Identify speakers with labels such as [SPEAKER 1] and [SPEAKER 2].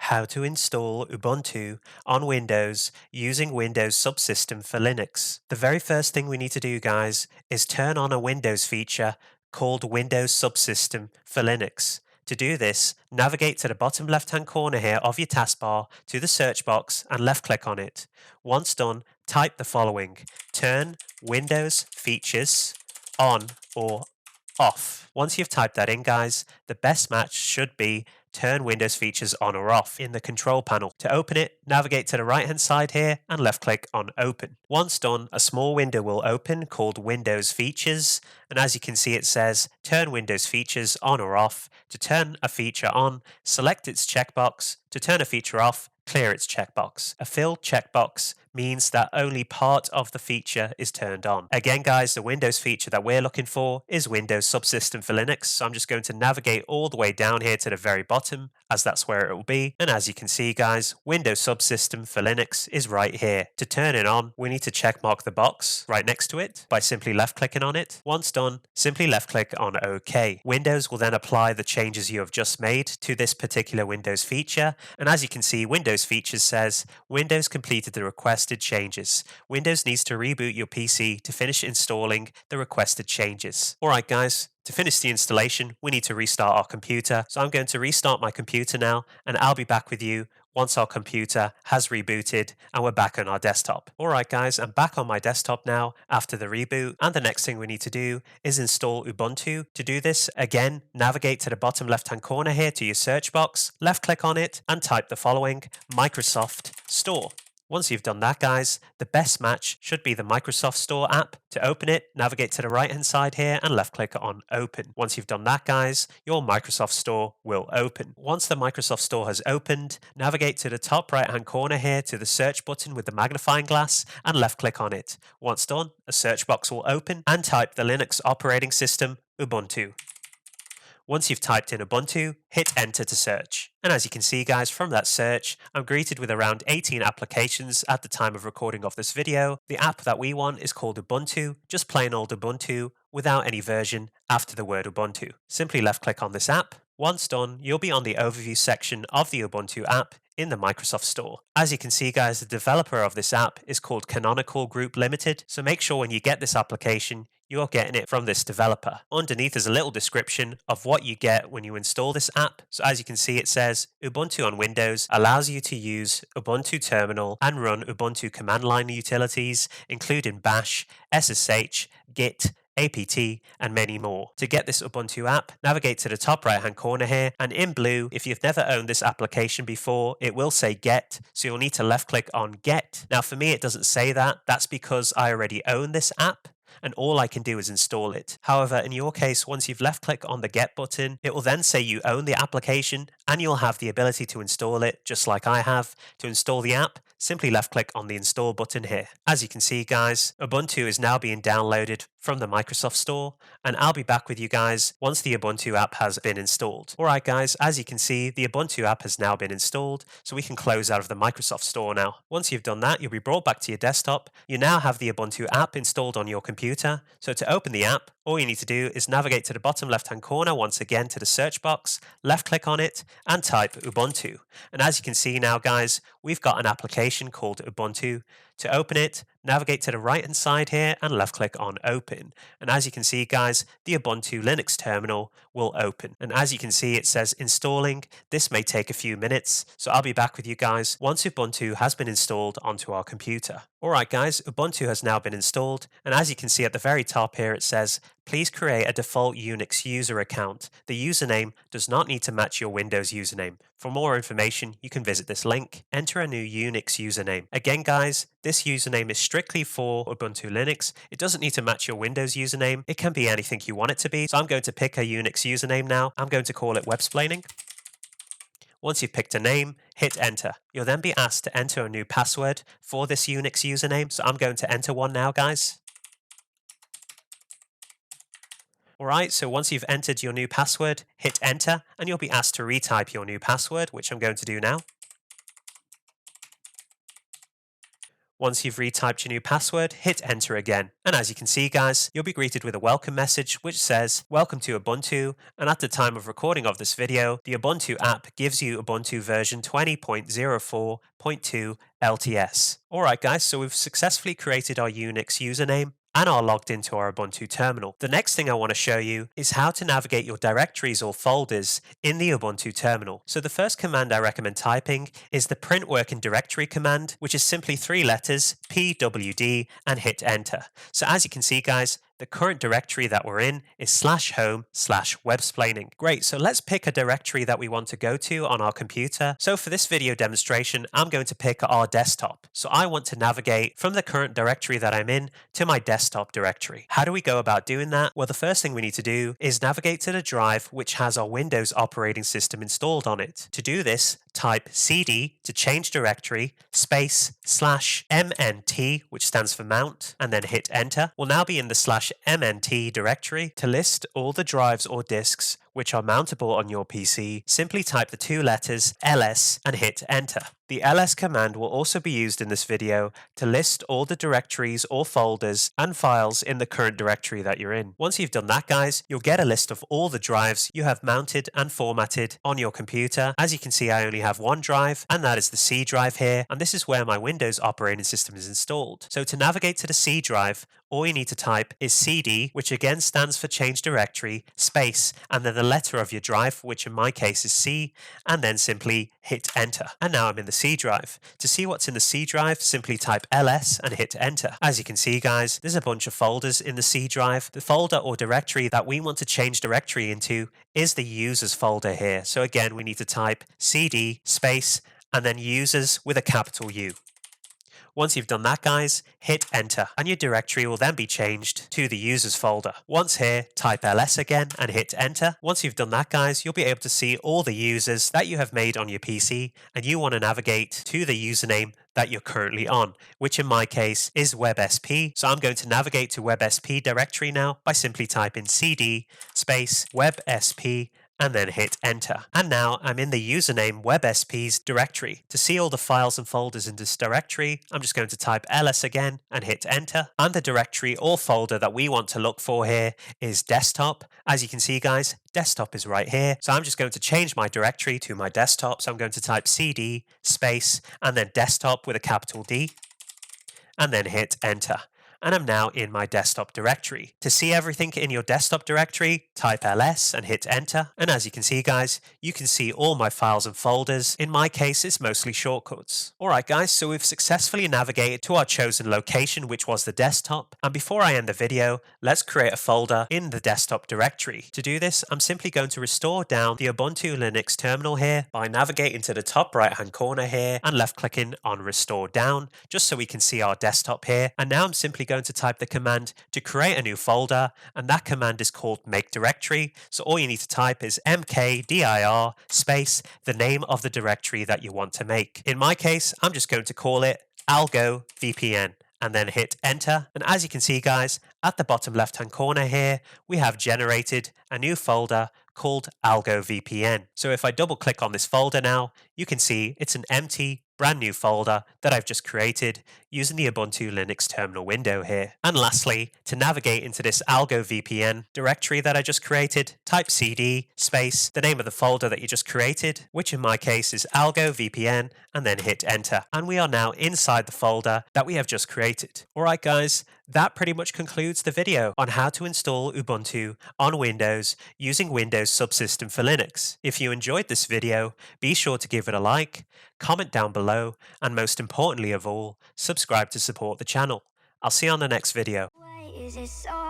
[SPEAKER 1] How to install Ubuntu on Windows using Windows Subsystem for Linux. The very first thing we need to do, guys, is turn on a Windows feature called Windows Subsystem for Linux. To do this, navigate to the bottom left-hand corner here of your taskbar to the search box and left-click on it. Once done, type the following: turn Windows features on or off. Once you've typed that in, guys, the best match should be turn Windows features on or off in the control panel. To open it, navigate to the right hand side here and left click on open. Once done, a small window will open called Windows Features, and as you can see it says turn Windows features on or off. To turn a feature on, select its checkbox. To turn a feature off, clear its checkbox. A filled checkbox means that only part of the feature is turned on. Again, guys, the Windows feature that we're looking for is Windows Subsystem for Linux. So I'm just going to navigate all the way down here to the very bottom, as that's where it will be. And as you can see, guys, Windows Subsystem for Linux is right here. To turn it on, we need to check mark the box right next to it by simply left clicking on it. Once done, simply left click on OK. Windows will then apply the changes you have just made to this particular Windows feature. And as you can see, Windows Features says Windows completed the requested changes. Windows needs to reboot your PC to finish installing the requested changes. Alright, guys, to finish the installation, we need to restart our computer. So I'm going to restart my computer now, and I'll be back with you once our computer has rebooted and we're back on our desktop. Alright, guys, I'm back on my desktop now after the reboot, and the next thing we need to do is install Ubuntu. To do this, again, navigate to the bottom left-hand corner here to your search box, left-click on it, and type the following: Microsoft Store. Once you've done that, guys, the best match should be the Microsoft Store app. To open it, navigate to the right-hand side here and left-click on Open. Once you've done that, guys, your Microsoft Store will open. Once the Microsoft Store has opened, navigate to the top right-hand corner here to the search button with the magnifying glass and left-click on it. Once done, a search box will open and type the Linux operating system Ubuntu. Once you've typed in Ubuntu, hit enter to search. And as you can see, guys, from that search, I'm greeted with around 18 applications at the time of recording of this video. The app that we want is called Ubuntu, just plain old Ubuntu, without any version after the word Ubuntu. Simply left click on this app. Once done, you'll be on the overview section of the Ubuntu app in the Microsoft Store. As you can see, guys, the developer of this app is called Canonical Group Limited, so make sure when you get this application, you're getting it from this developer. Underneath is a little description of what you get when you install this app. So as you can see, it says Ubuntu on Windows allows you to use Ubuntu Terminal and run Ubuntu command line utilities, including Bash, SSH, Git, apt, and many more. To get this Ubuntu app, navigate to the top right hand corner here, and in blue, if you've never owned this application before, it will say Get, so you'll need to left click on Get. Now for me, it doesn't say that. That's because I already own this app, and all I can do is install it. However, in your case, once you've left click on the Get button, it will then say you own the application and you'll have the ability to install it, just like I have. To install the app, simply left click on the install button here. As you can see, guys, Ubuntu is now being downloaded from the Microsoft Store, and I'll be back with you guys once the Ubuntu app has been installed. Alright, guys, as you can see, the Ubuntu app has now been installed, so we can close out of the Microsoft Store now. Once you've done that, you'll be brought back to your desktop. You now have the Ubuntu app installed on your computer. So to open the app, all you need to do is navigate to the bottom left-hand corner once again to the search box, left-click on it, and type Ubuntu. And as you can see now, guys, we've got an application called Ubuntu. To open it, navigate to the right-hand side here and left-click on Open. And as you can see, guys, the Ubuntu Linux terminal will open. And as you can see, it says installing. This may take a few minutes, so I'll be back with you guys once Ubuntu has been installed onto our computer. Alright, guys, Ubuntu has now been installed, and as you can see at the very top here, it says please create a default Unix user account. The username does not need to match your Windows username. For more information, you can visit this link. Enter a new Unix username. Again, guys, this username is strictly for Ubuntu Linux. It doesn't need to match your Windows username. It can be anything you want it to be. So I'm going to pick a Unix username now. I'm going to call it Websplaining. Once you've picked a name, hit enter. You'll then be asked to enter a new password for this Unix username. So I'm going to enter one now, guys. Alright, so once you've entered your new password, hit enter, and you'll be asked to retype your new password, which I'm going to do now. Once you've retyped your new password, hit enter again. And as you can see guys, you'll be greeted with a welcome message which says, "Welcome to Ubuntu," and at the time of recording of this video, the Ubuntu app gives you Ubuntu version 20.04.2 LTS. Alright guys, so we've successfully created our UNIX username and are logged into our Ubuntu terminal. The next thing I want to show you is how to navigate your directories or folders in the Ubuntu terminal. So the first command I recommend typing is the print working directory command, which is simply 3 letters, pwd, and hit enter. So as you can see guys, the current directory that we're in is /home/websplaining. Great, so let's pick a directory that we want to go to on our computer. So for this video demonstration, I'm going to pick our desktop. So I want to navigate from the current directory that I'm in to my desktop directory. How do we go about doing that? Well, the first thing we need to do is navigate to the drive which has our Windows operating system installed on it. To do this, type cd to change directory, space /mnt, which stands for mount, and then hit enter. We'll now be in the /mnt directory. To list all the drives or disks which are mountable on your PC, simply type the 2 letters ls and hit enter. The ls command will also be used in this video to list all the directories or folders and files in the current directory that you're in. Once you've done that guys, you'll get a list of all the drives you have mounted and formatted on your computer. As you can see, I only have one drive, and that is the C drive here, and this is where my Windows operating system is installed. So to navigate to the C drive, all you need to type is cd, which again stands for change directory, space, and then the letter of your drive, which in my case is C, and then simply hit enter. And now I'm in the C drive. To see what's in the C drive, simply type ls and hit enter. As you can see guys, there's a bunch of folders in the C drive. The folder or directory that we want to change directory into is the users folder here. So again, we need to type cd space and then users with a capital U. Once you've done that guys, hit enter and your directory will then be changed to the users folder. Once here, type ls again and hit enter. Once you've done that guys, you'll be able to see all the users that you have made on your PC, and you want to navigate to the username that you're currently on, which in my case is WebSP. So I'm going to navigate to WebSP directory now by simply typing cd space WebSP and then hit enter. And now I'm in the username WebSP's directory. To see all the files and folders in this directory, I'm just going to type ls again and hit enter. And the directory or folder that we want to look for here is desktop. As you can see guys, desktop is right here. So I'm just going to change my directory to my desktop. So I'm going to type cd space and then desktop with a capital D and then hit enter. And I'm now in my desktop directory. To see everything in your desktop directory, type ls and hit enter. And as you can see guys, you can see all my files and folders. In my case, it's mostly shortcuts. Alright guys, so we've successfully navigated to our chosen location, which was the desktop. And before I end the video, let's create a folder in the desktop directory. To do this, I'm simply going to restore down the Ubuntu Linux terminal here by navigating to the top right hand corner here and left clicking on restore down, just so we can see our desktop here. And now I'm simply going to type the command to create a new folder, and that command is called make directory. So all you need to type is mkdir space the name of the directory that you want to make. In my case, I'm just going to call it algo VPN and then hit enter. And as you can see guys, at the bottom left hand corner here, we have generated a new folder called algo VPN. So if I double click on this folder now, you can see it's an empty brand new folder that I've just created using the Ubuntu Linux terminal window here. And lastly, to navigate into this algo VPN directory that I just created, type cd space the name of the folder that you just created, which in my case is algo VPN, and then hit enter. And we are now inside the folder that we have just created. Alright guys, that pretty much concludes the video on how to install Ubuntu on Windows using Windows Subsystem for Linux. If you enjoyed this video, be sure to give it a like, comment down below, and most importantly of all, subscribe to support the channel. I'll see you on the next video.
[SPEAKER 2] Why is it so